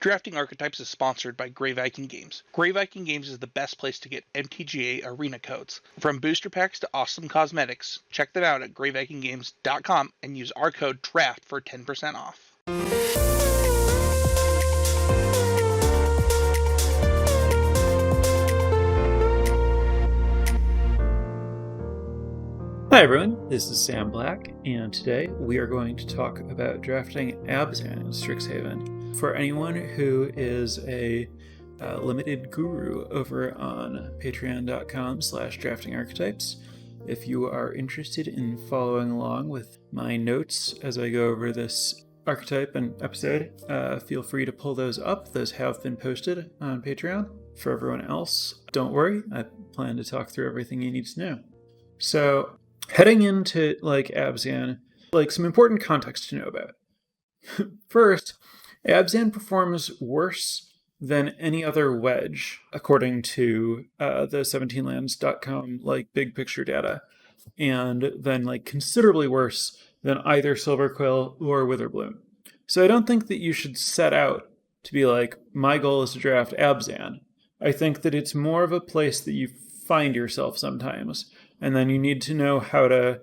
Drafting Archetypes is sponsored by Grey Viking Games. Grey Viking Games is the best place to get MTGA arena codes. From booster packs to awesome cosmetics, check them out at greyvikinggames.com and use our code DRAFT for 10% off. Hi everyone, this is Sam Black, and today we are going to talk about drafting Abzan in Strixhaven. For anyone who is a limited guru over on patreon.com/draftingarchetypes, if you are interested in following along with my notes as I go over this archetype and episode, feel free to pull those up. Those have been posted on Patreon. For everyone else, don't worry, I plan to talk through everything you need to know. So, heading into Abzan, some important context to know about. First, Abzan performs worse than any other wedge, according to the 17lands.com big picture data, and then considerably worse than either Silverquill or Witherbloom. So I don't think that you should set out to be my goal is to draft Abzan. I think that it's more of a place that you find yourself sometimes, and then you need to know how to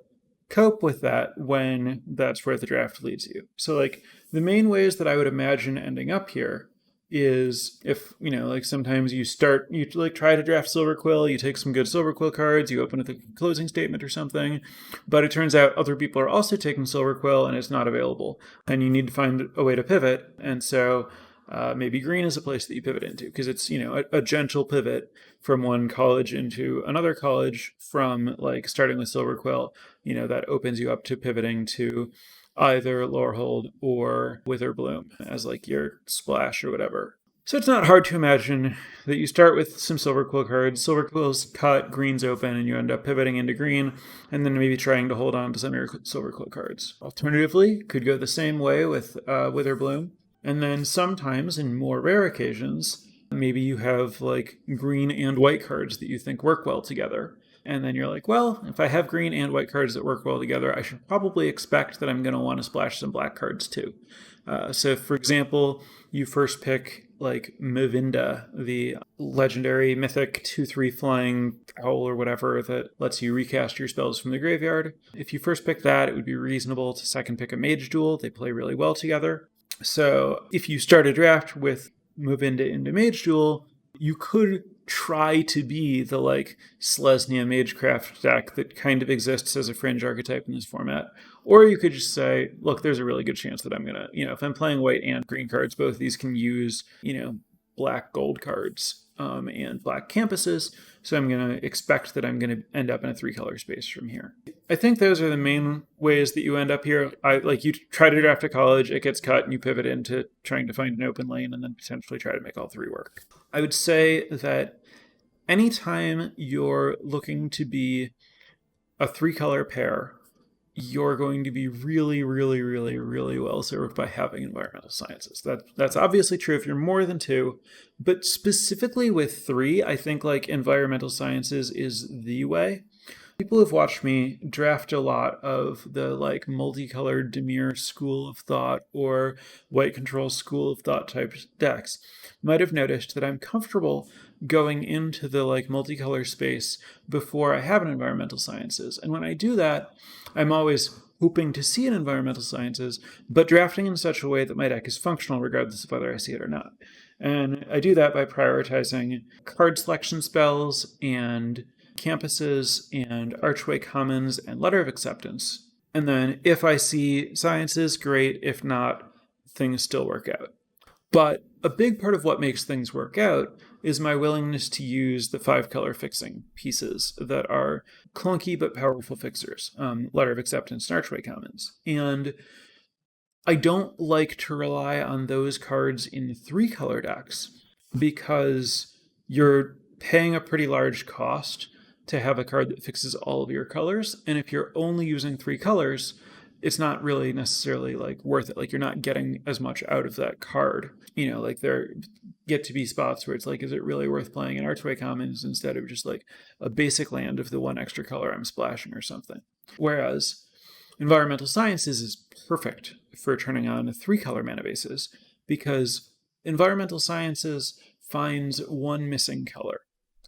cope with that when that's where the draft leads you. So the main ways that I would imagine ending up here is if, sometimes you try to draft Silverquill, you take some good Silverquill cards, you open with a closing statement or something, but it turns out other people are also taking Silverquill and it's not available. And you need to find a way to pivot. And so maybe green is a place that you pivot into because it's, a gentle pivot from one college into another college from starting with Silverquill, that opens you up to pivoting to either Lorehold or Witherbloom as your splash or whatever. So it's not hard to imagine that you start with some Silverquill cards, Silverquill's cut, green's open, and you end up pivoting into green, and then maybe trying to hold on to some of your Silverquill cards. Alternatively, could go the same way with Witherbloom. And then sometimes, in more rare occasions, maybe you have green and white cards that you think work well together. And then you're well, if I have green and white cards that work well together, I should probably expect that I'm going to want to splash some black cards too. So for example, you first pick Mavinda, the legendary mythic 2/3 flying owl or whatever that lets you recast your spells from the graveyard. If you first pick that, it would be reasonable to second pick a Mage Duel. They play really well together. So if you start a draft with Mavinda into Mage Duel, you could try to be the Selesnya Magecraft deck that kind of exists as a fringe archetype in this format. Or you could just say, look, there's a really good chance that I'm going to, if I'm playing white and green cards, both of these can use, black gold cards and black campuses. So I'm going to expect that I'm going to end up in a 3-color space from here. I think those are the main ways that you end up here. You try to draft a college, it gets cut, and you pivot into trying to find an open lane and then potentially try to make all 3 work. I would say that anytime you're looking to be a 3-color pair, you're going to be really, really, really, really well served by having environmental sciences. That's obviously true if you're more than 2, but specifically with 3, I think environmental sciences is the way. People who've watched me draft a lot of the multicolored Dimir school of thought or white control school of thought type decks might have noticed that I'm comfortable going into the multicolor space before I have an environmental sciences. And when I do that, I'm always hoping to see an environmental sciences, but drafting in such a way that my deck is functional regardless of whether I see it or not. And I do that by prioritizing card selection spells and campuses and archway commons and letter of acceptance. And then if I see sciences, great. If not, things still work out. But a big part of what makes things work out is my willingness to use the 5-color fixing pieces that are clunky but powerful fixers, letter of acceptance and archway commons. And I don't like to rely on those cards in 3-color decks because you're paying a pretty large cost to have a card that fixes all of your colors. And if you're only using 3 colors, it's not really necessarily worth it. You're not getting as much out of that card. There get to be spots where it's is it really worth playing an Archway Commons instead of just a basic land of the 1 extra color I'm splashing or something. Whereas environmental sciences is perfect for turning on 3-color mana bases because Environmental Sciences finds one missing color.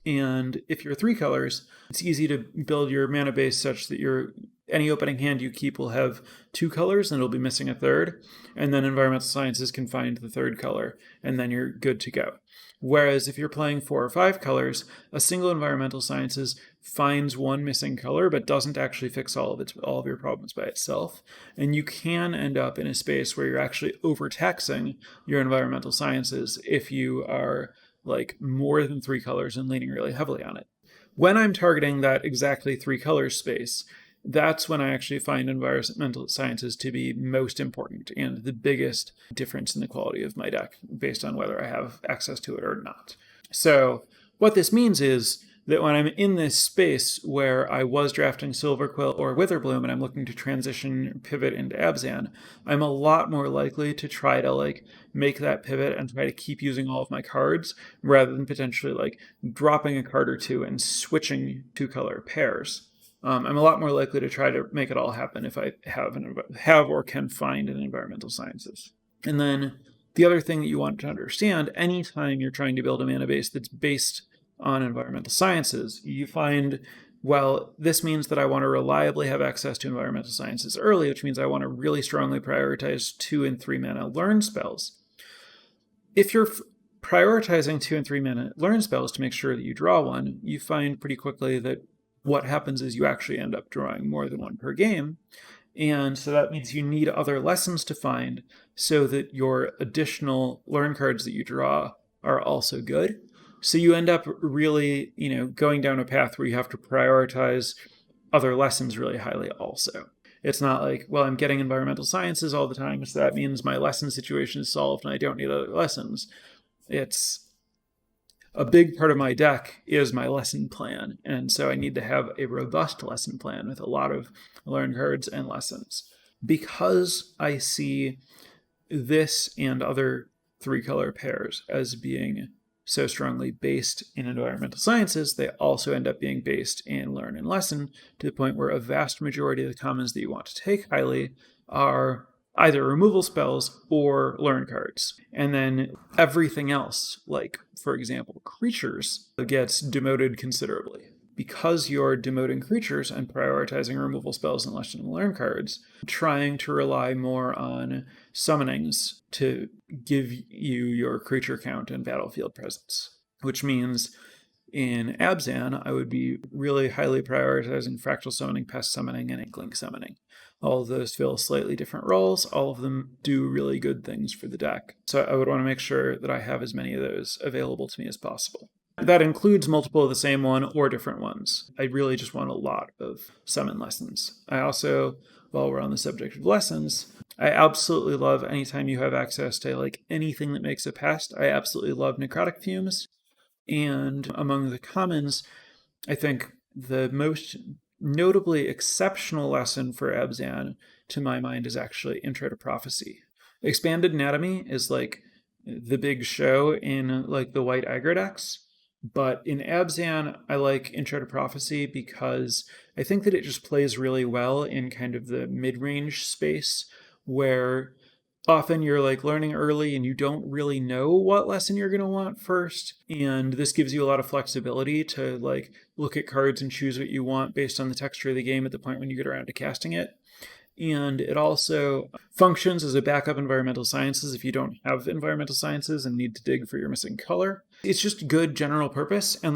And if you're 3 colors, it's easy to build your mana base such that any opening hand you keep will have 2 colors and it'll be missing a third. And then Environmental Sciences can find the third color, and then you're good to go. Whereas if you're playing 4 or 5 colors, a single Environmental Sciences finds one missing color but doesn't actually fix all of your problems by itself. And you can end up in a space where you're actually overtaxing your Environmental Sciences if you are like more than 3 colors and leaning really heavily on it. When I'm targeting that exactly 3 colors space, that's when I actually find Environmental Sciences to be most important and the biggest difference in the quality of my deck based on whether I have access to it or not. So what this means is that when I'm in this space where I was drafting Silverquill or Witherbloom and I'm looking to transition pivot into Abzan, I'm a lot more likely to try to make that pivot and try to keep using all of my cards rather than potentially dropping a card or two and switching 2 color pairs. I'm a lot more likely to try to make it all happen if I have or can find an Environmental Sciences. And then the other thing that you want to understand, anytime you're trying to build a mana base that's based on Environmental Sciences, you find, well, this means that I want to reliably have access to Environmental Sciences early, which means I want to really strongly prioritize 2 and 3 mana learn spells. If you're prioritizing 2 and 3 mana learn spells to make sure that you draw one, you find pretty quickly that what happens is you actually end up drawing more than one per game. And so that means you need other lessons to find so that your additional learn cards that you draw are also good. So you end up really, going down a path where you have to prioritize other lessons really highly also. It's not like, well, I'm getting Environmental Sciences all the time, so that means my lesson situation is solved and I don't need other lessons. It's a big part of my deck is my lesson plan, and so I need to have a robust lesson plan with a lot of learn cards and lessons. Because I see this and other 3 color pairs as being so strongly based in Environmental Sciences, they also end up being based in learn and lesson to the point where a vast majority of the commons that you want to take highly are either removal spells or learn cards. And then everything else, like, for example, creatures, gets demoted considerably. Because you're demoting creatures and prioritizing removal spells and less than learn cards, trying to rely more on summonings to give you your creature count and battlefield presence. Which means in Abzan, I would be really highly prioritizing Fractal Summoning, Pest Summoning, and Inkling Summoning. All of those fill slightly different roles. All of them do really good things for the deck. So I would want to make sure that I have as many of those available to me as possible. That includes multiple of the same one or different ones. I really just want a lot of summon lessons. I also, while we're on the subject of lessons, I absolutely love anytime you have access to anything that makes a pest. I absolutely love Necrotic Fumes. And among the commons, I think the most notably exceptional lesson for Abzan, to my mind, is actually Intro to Prophecy. Expanded Anatomy is the big show in the white aggro decks. But in Abzan, I like Intro to Prophecy because I think that it just plays really well in kind of the mid-range space where often you're learning early and you don't really know what lesson you're going to want first. And this gives you a lot of flexibility to look at cards and choose what you want based on the texture of the game at the point when you get around to casting it. And it also functions as a backup Environmental Sciences if you don't have Environmental Sciences and need to dig for your missing color. It's just good general purpose. And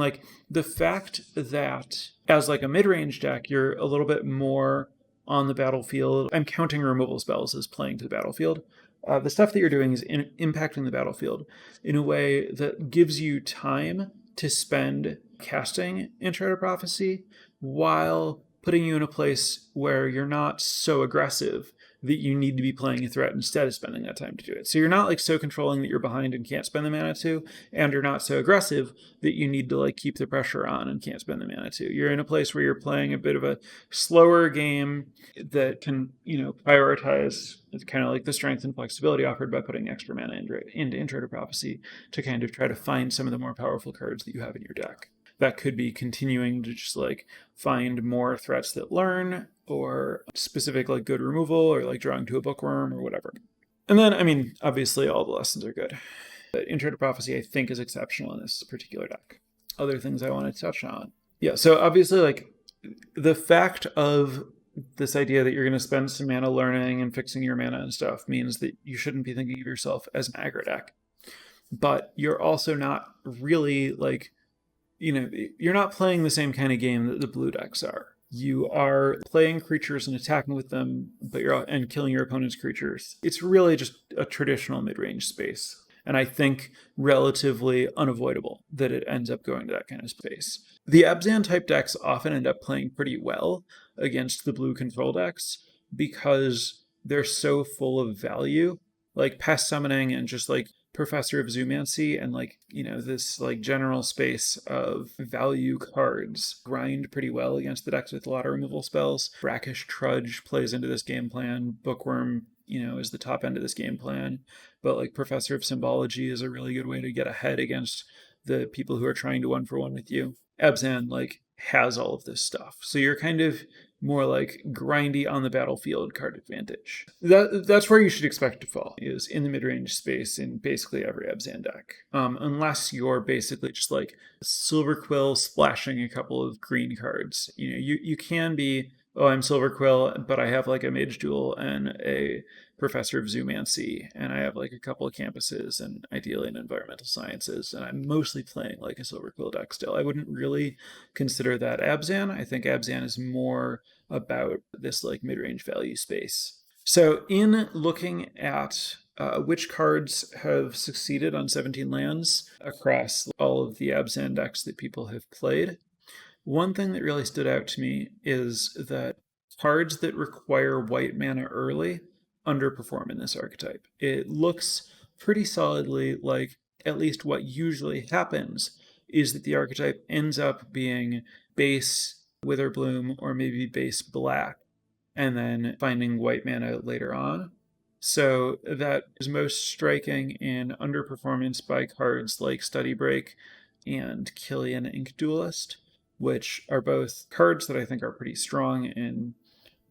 the fact that as a mid-range deck, you're a little bit more on the battlefield. I'm counting removal spells as playing to the battlefield. The stuff that you're doing is impacting the battlefield in a way that gives you time to spend casting Intro to Prophecy while putting you in a place where you're not so aggressive that you need to be playing a threat instead of spending that time to do it. So you're not so controlling that you're behind and can't spend the mana to, and you're not so aggressive that you need to keep the pressure on and can't spend the mana to. You're in a place where you're playing a bit of a slower game that can, prioritize kind of the strength and flexibility offered by putting extra mana into Intro to Prophecy to kind of try to find some of the more powerful cards that you have in your deck. That could be continuing to just find more threats that learn, or specific good removal, or drawing to a bookworm or whatever. And then, obviously all the lessons are good. Intro to Prophecy, I think, is exceptional in this particular deck. Other things I want to touch on. Yeah, so obviously, like, the fact of this idea that you're going to spend some mana learning and fixing your mana and stuff means that you shouldn't be thinking of yourself as an aggro deck. But you're also not really, like, you're not playing the same kind of game that the blue decks are. You are playing creatures and attacking with them, and killing your opponent's creatures. It's really just a traditional mid-range space. And I think relatively unavoidable that it ends up going to that kind of space. The Abzan type decks often end up playing pretty well against the blue control decks because they're so full of value, like pest summoning and just like Professor of Zoomancy and like, this like general space of value cards grind pretty well against the decks with a lot of removal spells. Brackish Trudge plays into this game plan. Bookworm, is the top end of this game plan. But like Professor of Symbology is a really good way to get ahead against the people who are trying to 1-for-1 with you. Abzan like has all of this stuff. So you're kind of more like grindy on the battlefield card advantage. That's where you should expect to fall, is in the mid-range space in basically every Abzan deck. Unless you're basically just like Silver Quill splashing a couple of green cards. You can be, oh, I'm Silver Quill, but I have like a Mage Duel and a Professor of Zoomancy, and I have like a couple of campuses and ideally an environmental sciences, and I'm mostly playing like a Silver Quill deck still. I wouldn't really consider that Abzan. I think Abzan is more about this like mid-range value space. So in looking at which cards have succeeded on 17 lands across all of the Abzan decks that people have played, one thing that really stood out to me is that cards that require white mana early underperform in this archetype. It looks pretty solidly like at least what usually happens is that the archetype ends up being base Witherbloom or maybe base black, and then finding white mana later on. So that is most striking in underperformance by cards like Study Break and Killian Ink Duelist, which are both cards that I think are pretty strong in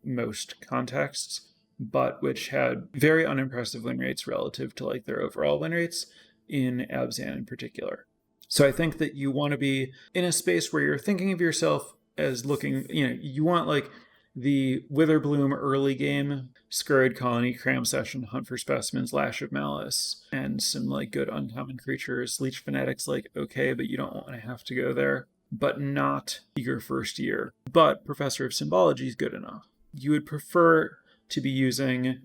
most contexts, but which had very unimpressive win rates relative to like their overall win rates in Abzan in particular. So I think that you want to be in a space where you're thinking of yourself as looking, you want like the Witherbloom early game, Scurried Colony, Cram Session, Hunt for Specimens, Lash of Malice, and some like good uncommon creatures. Leech Fanatics, like, okay, but you don't want to have to go there. But not Eager First Year. But Professor of Symbology is good enough. You would prefer to be using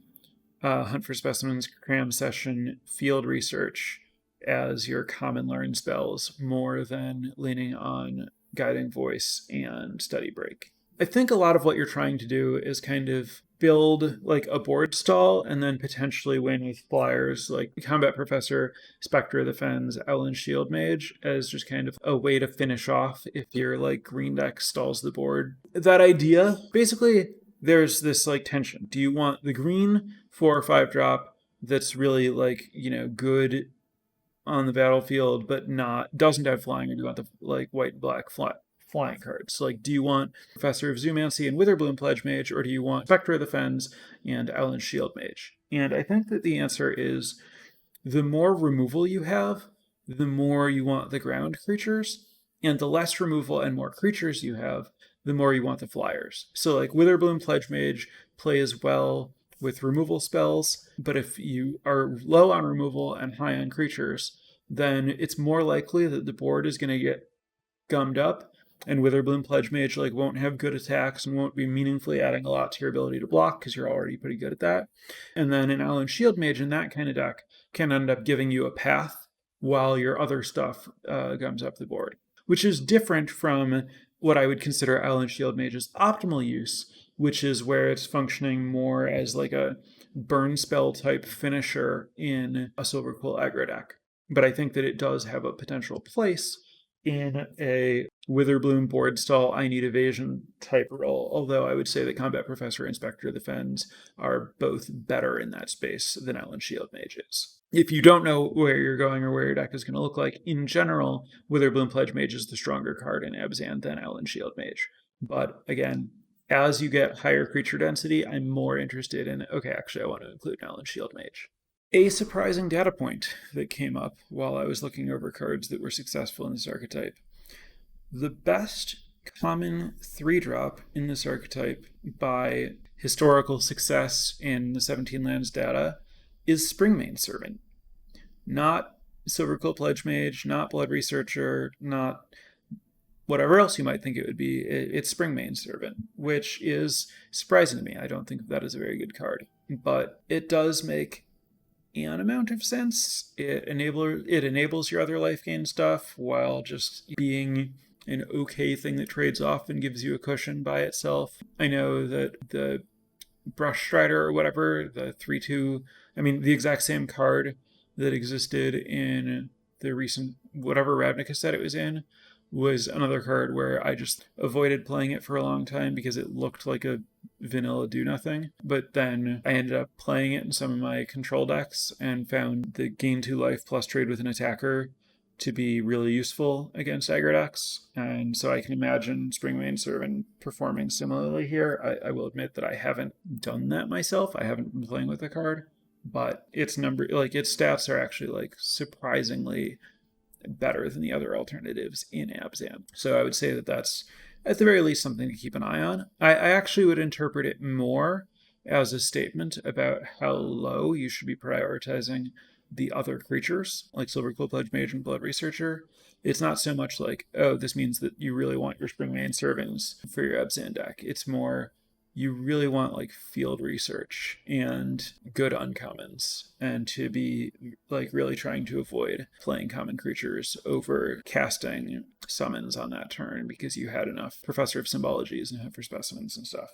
Hunt for Specimens, Cram Session, Field Research as your common learn spells more than leaning on Guiding Voice and Study Break. I think a lot of what you're trying to do is kind of build like a board stall and then potentially win with flyers like Combat Professor, Spectre of the Fens, Ellen Shield Mage as just kind of a way to finish off if your like green deck stalls the board. That idea, basically there's this like tension. Do you want the green 4 or 5 drop that's really like, good on the battlefield but doesn't have flying, or do you want the like white and black flying cards? Like, do you want Professor of Zoomancy and Witherbloom Pledge Mage, or do you want Spectre of the Fens and Ellen Shield Mage? And I think that the answer is the more removal you have, the more you want the ground creatures, and the less removal and more creatures you have, the more you want the flyers. So like Witherbloom Pledge Mage plays well with removal spells, but if you are low on removal and high on creatures, then it's more likely that the board is going to get gummed up, and Witherbloom Pledge Mage like won't have good attacks and won't be meaningfully adding a lot to your ability to block because you're already pretty good at that. And then an Ellen Shield Mage in that kind of deck can end up giving you a path while your other stuff gums up the board, which is different from what I would consider Ellen Shield Mage's optimal use, which is where it's functioning more as like a burn spell type finisher in a Silver Quill aggro deck. But I think that it does have a potential place in a Witherbloom board stall, I need evasion type role, although I would say that Combat Professor and Spectre of the Fens are both better in that space than Ellen Shield Mage is. If you don't know where you're going or where your deck is going to look like, in general, Witherbloom Pledge Mage is the stronger card in Abzan than Ellen Shield Mage. But again, as you get higher creature density, I'm more interested in, okay, actually I want to include Ellen Shield Mage. A surprising data point that came up while I was looking over cards that were successful in this archetype. The best common 3-drop in this archetype by historical success in the 17 lands data is Springmane Servant. Not Silverquill Pledge Mage, not Blood Researcher, not whatever else you might think it would be. It's Springmane Servant, which is surprising to me. I don't think that is a very good card, but it does make an amount of sense. It enables your other life gain stuff while just being an okay thing that trades off and gives you a cushion by itself. I know that the Brush Strider or whatever, the 3/2, the exact same card that existed in the recent whatever Ravnica set it was in was another card where I just avoided playing it for a long time because it looked like a vanilla do-nothing. But then I ended up playing it in some of my control decks and found the gain 2 life plus trade with an attacker to be really useful against aggro decks. And so I can imagine Springmane Servant performing similarly here. I will admit that I haven't done that myself. I haven't been playing with the card, but its stats are actually surprisingly better than the other alternatives in Abzan. So I would say that that's at the very least something to keep an eye on. I actually would interpret it more as a statement about how low you should be prioritizing the other creatures, like Silverquill Pledge Mage and Blood Researcher. It's not so much like, oh, this means that you really want your Springmane Servants for your Abzan deck. It's more, you really want field research and good uncommons, and to be really trying to avoid playing common creatures over casting summons on that turn because you had enough Professor of Symbologies and for specimens and stuff.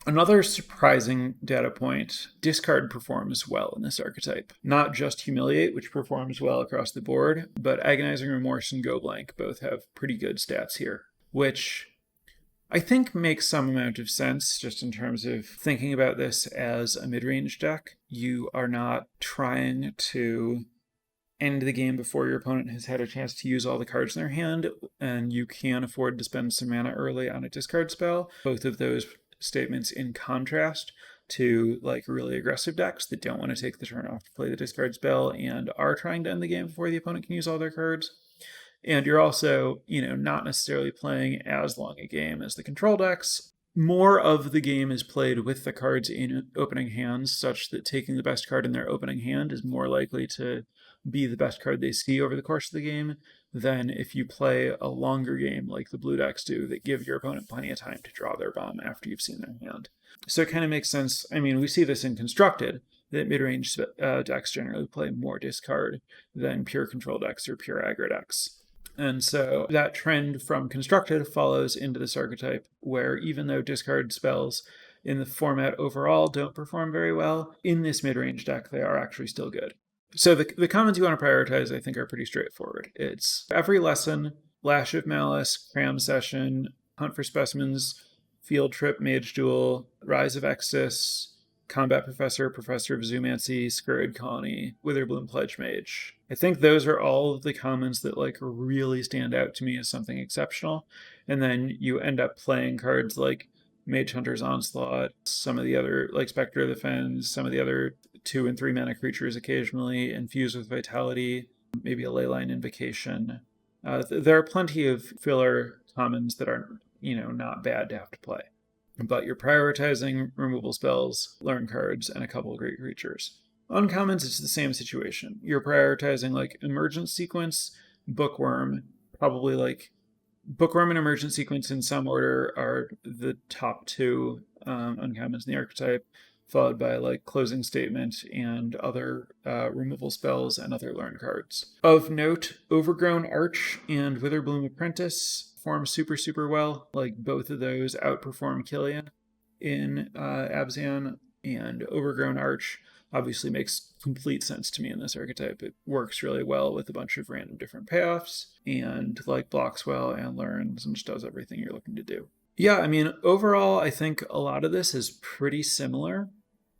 Another surprising data point, discard performs well in this archetype. Not just Humiliate, which performs well across the board, but Agonizing Remorse and Go Blank both have pretty good stats here, which I think makes some amount of sense just in terms of thinking about this as a mid-range deck. You are not trying to end the game before your opponent has had a chance to use all the cards in their hand, and you can afford to spend some mana early on a discard spell. Both of those statements in contrast to really aggressive decks that don't want to take the turn off to play the discard spell and are trying to end the game before the opponent can use all their cards. And you're also, not necessarily playing as long a game as the control decks. More of the game is played with the cards in opening hands, such that taking the best card in their opening hand is more likely to be the best card they see over the course of the game than if you play a longer game like the blue decks do that give your opponent plenty of time to draw their bomb after you've seen their hand. So it kind of makes sense. We see this in Constructed, that mid-range decks generally play more discard than pure control decks or pure aggro decks. And so that trend from Constructed follows into this archetype, where even though discard spells in the format overall don't perform very well, in this mid-range deck they are actually still good. So the commons you want to prioritize, I think, are pretty straightforward. It's Every Lesson, Lash of Malice, Cram Session, Hunt for Specimens, Field Trip, Mage Duel, Rise of Exis, Combat Professor, Professor of Zoomancy, Scurrid Colony, Witherbloom Pledge Mage. I think those are all of the commons that really stand out to me as something exceptional. And then you end up playing cards like Mage Hunter's Onslaught, some of the other Spectre of the Fens, some of the other 2 and 3 mana creatures occasionally, infused with Vitality, maybe a Leyline Invocation. There are plenty of filler commons that are, not bad to have to play. But you're prioritizing removal spells, learn cards, and a couple of great creatures. Uncommons, it's the same situation. You're prioritizing Emergent Sequence, Bookworm, probably Bookworm and Emergent Sequence in some order are the top 2 uncommons in the archetype, followed by Closing Statement and other removal spells and other learn cards. Of note, Overgrown Arch and Witherbloom Apprentice perform super well. Both of those outperform Killian in Abzan, and Overgrown Arch obviously makes complete sense to me in this archetype. It works really well with a bunch of random different payoffs, and blocks well and learns and just does everything you're looking to do. Yeah, overall, I think a lot of this is pretty similar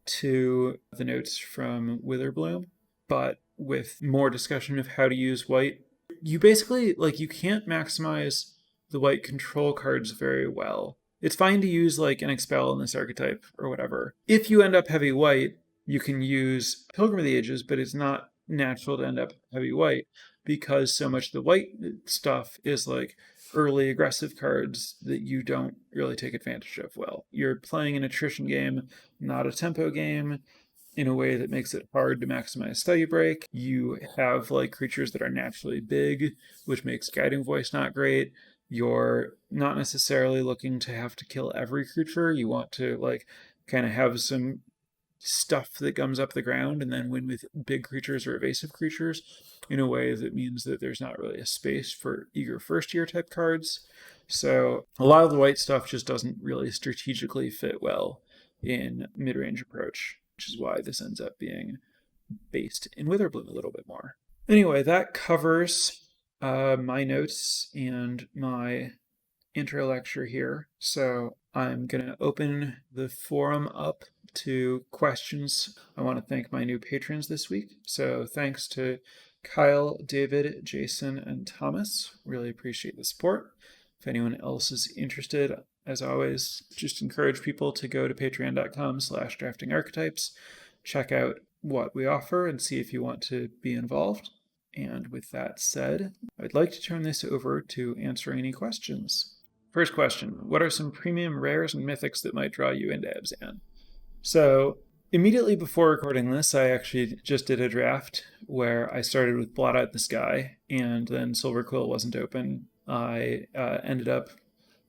to the notes from Witherbloom, but with more discussion of how to use white. You basically, you can't maximize the white control cards very well. It's fine to use an Expel in this archetype or whatever. If you end up heavy white, you can use Pilgrim of the Ages, but it's not natural to end up heavy white because so much of the white stuff is like early aggressive cards that you don't really take advantage of well. You're playing an attrition game, not a tempo game, in a way that makes it hard to maximize study break. You have like creatures that are naturally big, which makes Guiding Voice not great. You're not necessarily looking to have to kill every creature. You want to like kind of have some stuff that comes up the ground and then win with big creatures or evasive creatures in a way that means that there's not really a space for eager first year type cards. So a lot of the white stuff just doesn't really strategically fit well in mid-range approach, which is why this ends up being based in Witherbloom a little bit more. Anyway, that covers my notes and my intro lecture here. So I'm going to open the forum up to questions. I want to thank my new patrons this week. So thanks to Kyle, David, Jason, and Thomas. Really appreciate the support. If anyone else is interested, as always, just encourage people to go to patreon.com/draftingarchetypes, check out what we offer and see if you want to be involved. And with that said, I'd like to turn this over to answering any questions. First question, what are some premium rares and mythics that might draw you into Abzan? So immediately before recording this, I actually just did a draft where I started with Blot Out the Sky, and then Silver Quill wasn't open. I ended up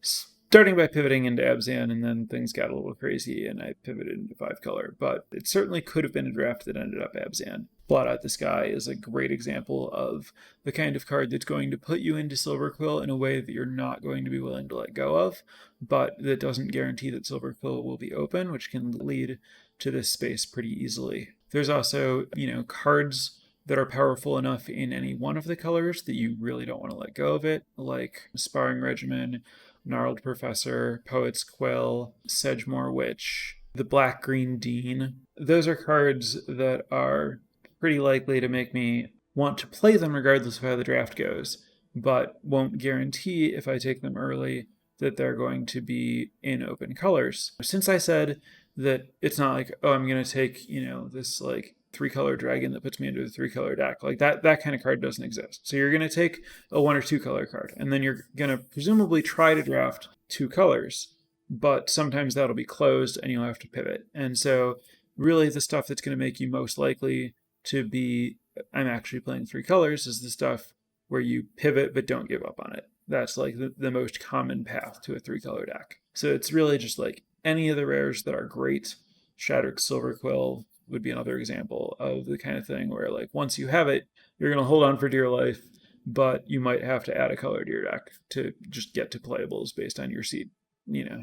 starting by pivoting into Abzan, and then things got a little crazy, and I pivoted into 5-color. But it certainly could have been a draft that ended up Abzan. Blot Out the Sky is a great example of the kind of card that's going to put you into Silver Quill in a way that you're not going to be willing to let go of, but that doesn't guarantee that Silver Quill will be open, which can lead to this space pretty easily. There's also, cards that are powerful enough in any one of the colors that you really don't want to let go of it, like Sparring Regimen, Gnarled Professor, Poet's Quill, Sedgemoor Witch, the Black-Green Dean. Those are cards that are pretty likely to make me want to play them regardless of how the draft goes, but won't guarantee if I take them early that they're going to be in open colors. Since I said that it's not like, oh, I'm going to take, this like 3-color dragon that puts me into a 3-color deck, like that kind of card doesn't exist. So you're going to take a 1 or 2-color card, and then you're going to presumably try to draft 2 colors, but sometimes that'll be closed and you'll have to pivot. And so really the stuff that's going to make you most likely to be, I'm actually playing 3 colors, is the stuff where you pivot but don't give up on it. That's like the most common path to a 3-color deck. So it's really just like any of the rares that are great. Shattered Silver Quill would be another example of the kind of thing where like once you have it, you're going to hold on for dear life, but you might have to add a color to your deck to just get to playables based on your seed,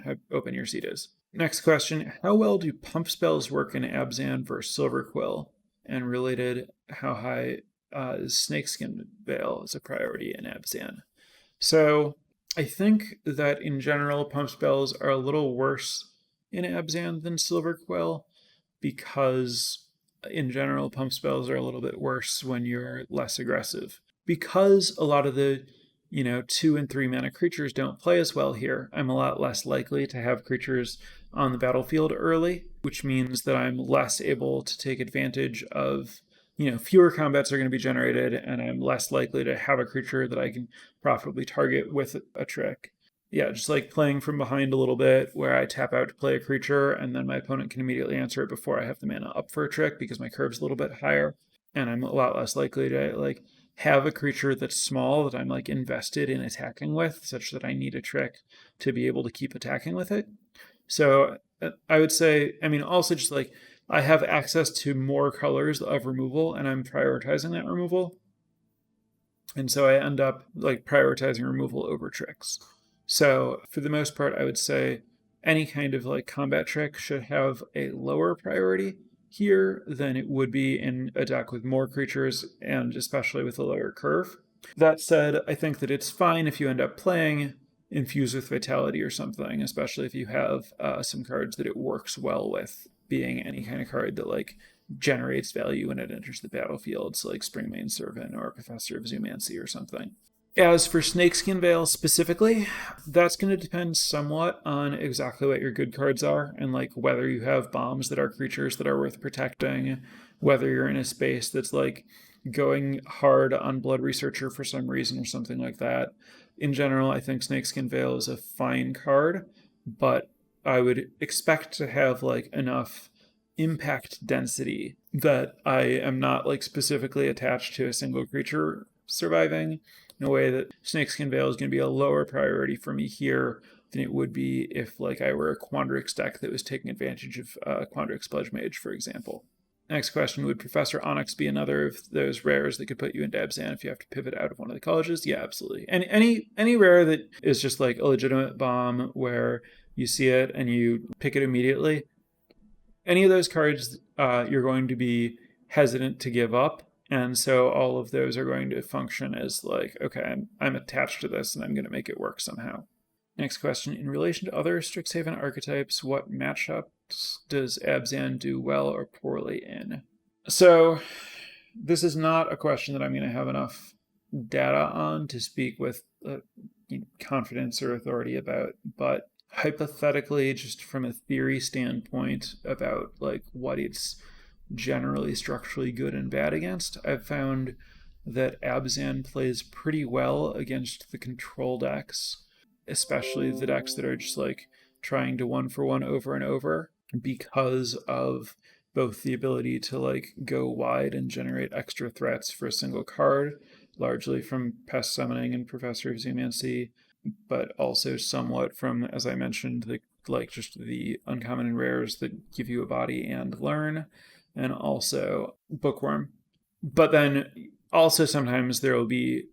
how open your seed is. Next question, how well do pump spells work in Abzan versus Silver Quill? And related, how high is Snakeskin Veil as a priority in Abzan? So I think that in general, pump spells are a little worse in Abzan than Silver Quill, because in general, pump spells are a little bit worse when you're less aggressive. Because a lot of the 2 and 3 mana creatures don't play as well here, I'm a lot less likely to have creatures on the battlefield early, which means that I'm less able to take advantage of, fewer combats are going to be generated, and I'm less likely to have a creature that I can profitably target with a trick. Yeah, just like playing from behind a little bit, where I tap out to play a creature, and then my opponent can immediately answer it before I have the mana up for a trick, because my curve's a little bit higher, and I'm a lot less likely to have a creature that's small that I'm invested in attacking with, such that I need a trick to be able to keep attacking with it. So I would say, also just I have access to more colors of removal, and I'm prioritizing that removal. And so I end up prioritizing removal over tricks. So for the most part, I would say any kind of combat trick should have a lower priority here than it would be in a deck with more creatures, and especially with a lower curve. That said, I think that it's fine if you end up playing Infuse with Vitality or something, especially if you have some cards that it works well with, being any kind of card that generates value when it enters the battlefield, so Springmane Servant or Professor of Zoomancy or something. As for Snakeskin Veil specifically, that's going to depend somewhat on exactly what your good cards are and like whether you have bombs that are creatures that are worth protecting, whether you're in a space that's like going hard on Blood Researcher for some reason or something like that. In general, I think Snakeskin Veil is a fine card, but I would expect to have like enough impact density that I am not like specifically attached to a single creature surviving, in a way that Snakeskin Veil is going to be a lower priority for me here than it would be if like I were a Quandrix deck that was taking advantage of Quandrix Pledge Mage, for example. Next question, would Professor Onyx be another of those rares that could put you into Abzan if you have to pivot out of one of the colleges? Yeah, absolutely. And any rare that is just like a legitimate bomb where you see it and you pick it immediately, any of those cards you're going to be hesitant to give up. And so all of those are going to function as like, okay, I'm attached to this and I'm going to make it work somehow. Next question, in relation to other Strixhaven archetypes, what matchups does Abzan do well or poorly in? So this is not a question that I'm going to have enough data on to speak with confidence or authority about, but hypothetically, just from a theory standpoint about like what it's generally structurally good and bad against, I've found that Abzan plays pretty well against the control decks, especially the decks that are just like trying to 1-for-1 over and over, because of both the ability to like go wide and generate extra threats for a single card, largely from Pest Summoning and Professor of Zeomancy, but also somewhat from, as I mentioned, the like just the uncommon and rares that give you a body and learn, and also Bookworm. But then also sometimes there will be,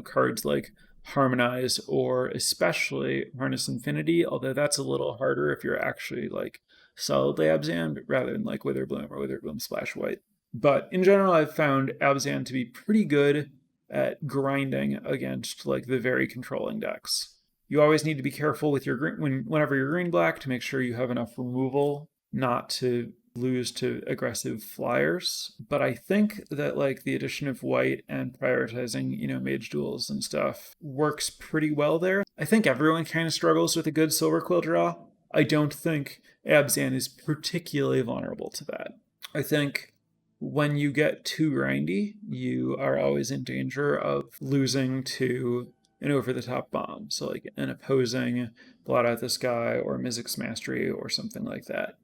cards like Harmonize or especially Harness Infinity, although that's a little harder if you're actually like solidly Abzan rather than like Witherbloom or Witherbloom Splash White. But in general, I've found Abzan to be pretty good at grinding against like the very controlling decks. You always need to be careful with your green whenever you're green black to make sure you have enough removal not to lose to aggressive flyers. But I think that like the addition of white and prioritizing, mage duels and stuff works pretty well there. I think everyone kind of struggles with a good silver quill draw. I don't think Abzan is particularly vulnerable to that. I think when you get too grindy, you are always in danger of losing to an over-the-top bomb. So like an opposing Blot Out the Sky or Mizzix Mastery or something like that.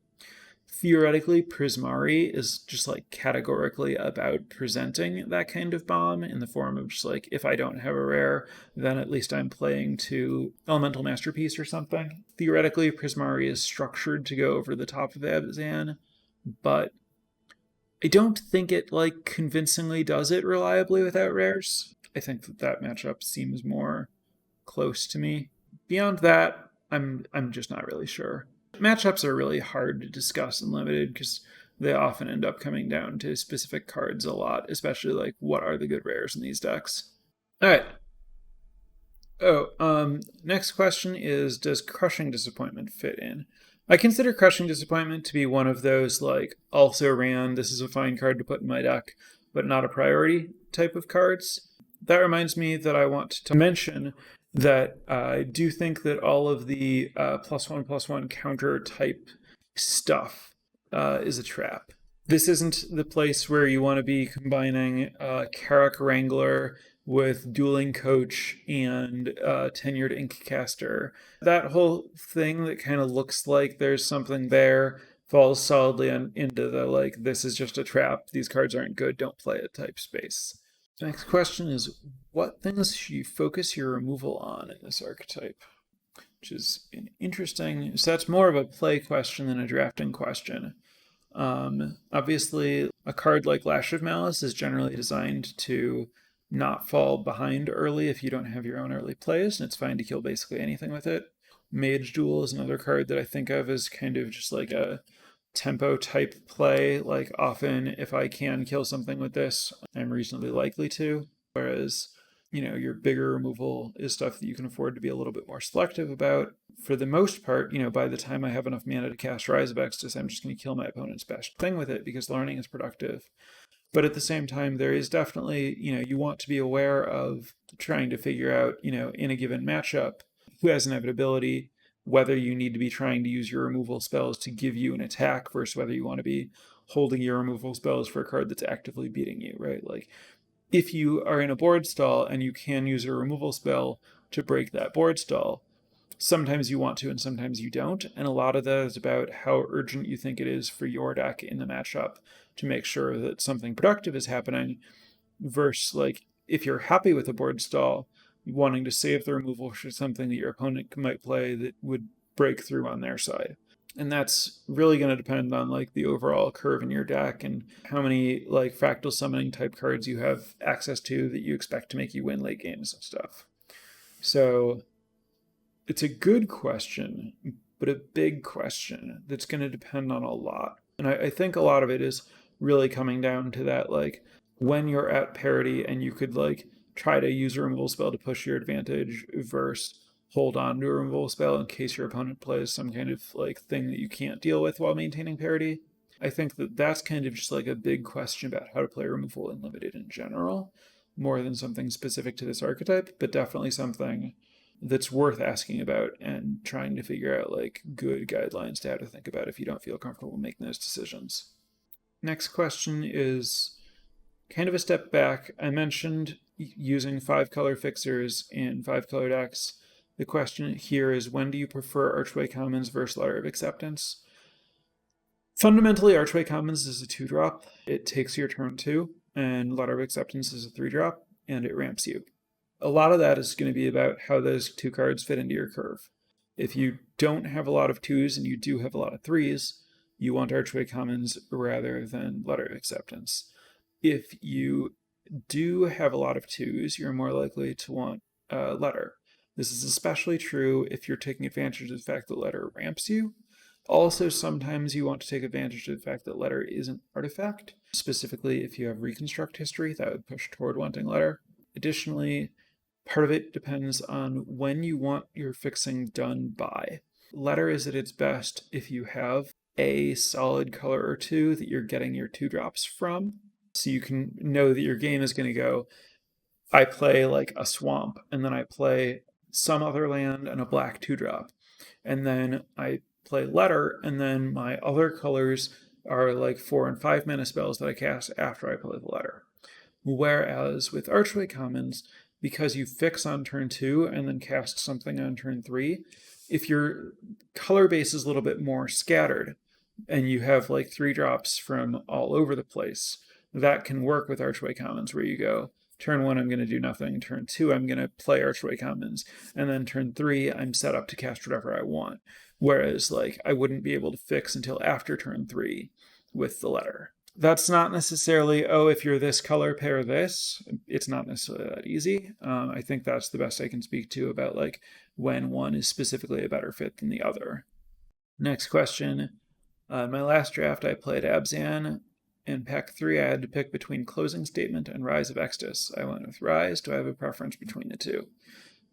Theoretically, Prismari is just like categorically about presenting that kind of bomb in the form of just like, if I don't have a rare, then at least I'm playing to Elemental Masterpiece or something. Theoretically, Prismari is structured to go over the top of Abzan, but I don't think it like convincingly does it reliably without rares. I think that matchup seems more close to me. Beyond that, I'm just not really sure. Matchups are really hard to discuss and limited because they often end up coming down to specific cards a lot, especially like what are the good rares in these decks. All right. Next question is, does Crushing Disappointment fit in? I consider Crushing Disappointment to be one of those like also ran, this is a fine card to put in my deck, but not a priority type of cards. That reminds me that I want to mention that I do think that all of the +1/+1 counter type stuff is a trap. This isn't the place where you want to be combining Carrack Wrangler with Dueling Coach and Tenured Inkcaster. That whole thing that kind of looks like there's something there falls solidly into the like, this is just a trap, these cards aren't good, don't play it type space. The next question is, what things should you focus your removal on in this archetype? Which is an interesting, so that's more of a play question than a drafting question. Obviously, a card like Lash of Malice is generally designed to not fall behind early if you don't have your own early plays, and it's fine to kill basically anything with it. Mage Duel is another card that I think of as kind of just like a tempo type play. Like often if I can kill something with this, I'm reasonably likely to. Whereas, your bigger removal is stuff that you can afford to be a little bit more selective about. For the most part, by the time I have enough mana to cast Rise of Exodus, I'm just going to kill my opponent's best thing with it because learning is productive. But at the same time, there is definitely, you want to be aware of trying to figure out, in a given matchup, who has inevitability, whether you need to be trying to use your removal spells to give you an attack versus whether you want to be holding your removal spells for a card that's actively beating you, right? Like, if you are in a board stall and you can use a removal spell to break that board stall, sometimes you want to and sometimes you don't. And a lot of that is about how urgent you think it is for your deck in the matchup to make sure that something productive is happening, versus like if you're happy with a board stall, wanting to save the removal for something that your opponent might play that would break through on their side. And that's really going to depend on like the overall curve in your deck and how many like fractal summoning type cards you have access to that you expect to make you win late games and stuff. So it's a good question, but a big question that's going to depend on a lot. And I think a lot of it is really coming down to that, like, when you're at parity and you could like try to use a removal spell to push your advantage versus hold on to a removal spell in case your opponent plays some kind of like thing that you can't deal with while maintaining parity. I think that that's kind of just like a big question about how to play removal in limited in general, more than something specific to this archetype, but definitely something that's worth asking about and trying to figure out like good guidelines to how to think about if you don't feel comfortable making those decisions. Next question is kind of a step back. I mentioned using 5-color fixers in 5-color decks. The question here is, when do you prefer Archway Commons versus Letter of Acceptance? Fundamentally, Archway Commons is a 2-drop. It takes your turn 2, and Letter of Acceptance is a 3-drop, and it ramps you. A lot of that is going to be about how those 2 cards fit into your curve. If you don't have a lot of 2s and you do have a lot of 3s, you want Archway Commons rather than Letter of Acceptance. If you do have a lot of 2s, you're more likely to want Letter. This is especially true if you're taking advantage of the fact that Letter ramps you. Also, sometimes you want to take advantage of the fact that Letter is an artifact. Specifically, if you have Reconstruct history, that would push toward wanting Letter. Additionally, part of it depends on when you want your fixing done by. Letter is at its best if you have a solid color or 2 that you're getting your 2-drops from. So you can know that your game is going to go, I play like a swamp, and then I play some other land and a black 2-drop. And then I play Letter, and then my other colors are like 4 and 5 mana spells that I cast after I play the Letter. Whereas with Archway Commons, because you fix on turn 2 and then cast something on turn 3, if your color base is a little bit more scattered and you have like 3-drops from all over the place, that can work with Archway Commons, where you go, turn 1 I'm going to do nothing, turn 2 I'm going to play Archway Commons, and then turn 3 I'm set up to cast whatever I want. Whereas like I wouldn't be able to fix until after turn 3 with the Letter. That's not necessarily, if you're this color, pair this. It's not necessarily that easy. I think that's the best I can speak to about like when one is specifically a better fit than the other. Next question. In my last draft, I played Abzan. In pack 3, I had to pick between Closing Statement and Rise of Extus. I went with Rise. Do I have a preference between the two?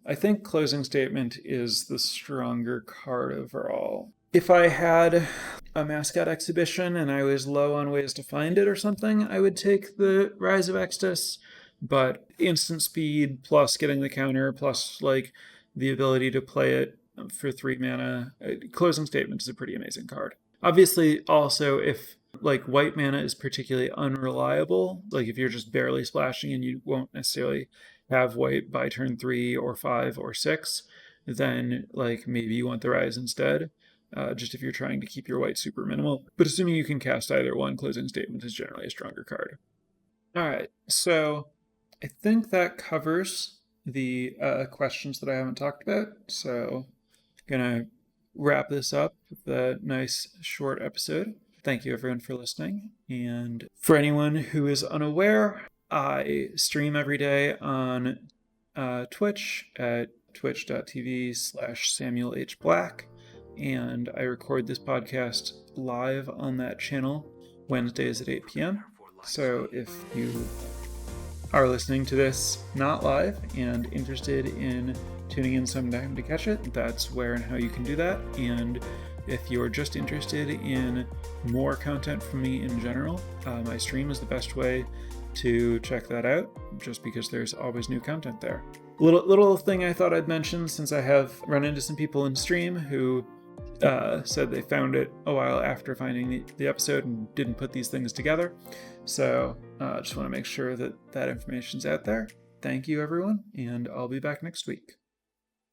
I think Closing Statement is the stronger card overall. If I had a mascot exhibition and I was low on ways to find it or something, I would take the Rise of Extus. But instant speed plus getting the counter plus like the ability to play it for 3 mana, Closing Statement is a pretty amazing card. Obviously, also, if like white mana is particularly unreliable, like if you're just barely splashing and you won't necessarily have white by turn 3 or 5 or 6, then like maybe you want the Rise instead. Just if you're trying to keep your white super minimal. But assuming you can cast either one, Closing Statement is generally a stronger card. Alright, so I think that covers the questions that I haven't talked about. So I'm going to wrap this up with a nice short episode. Thank you everyone for listening. And for anyone who is unaware, I stream every day on Twitch at twitch.tv/Samuel H. Black. And I record this podcast live on that channel Wednesdays at 8 p.m. So if you are listening to this not live and interested in tuning in sometime to catch it, that's where and how you can do that. And if you're just interested in more content from me in general, my stream is the best way to check that out, just because there's always new content there. Little thing I thought I'd mention, since I have run into some people in stream who said they found it a while after finding the episode and didn't put these things together. So just want to make sure that information's out there. Thank you, everyone, and I'll be back next week.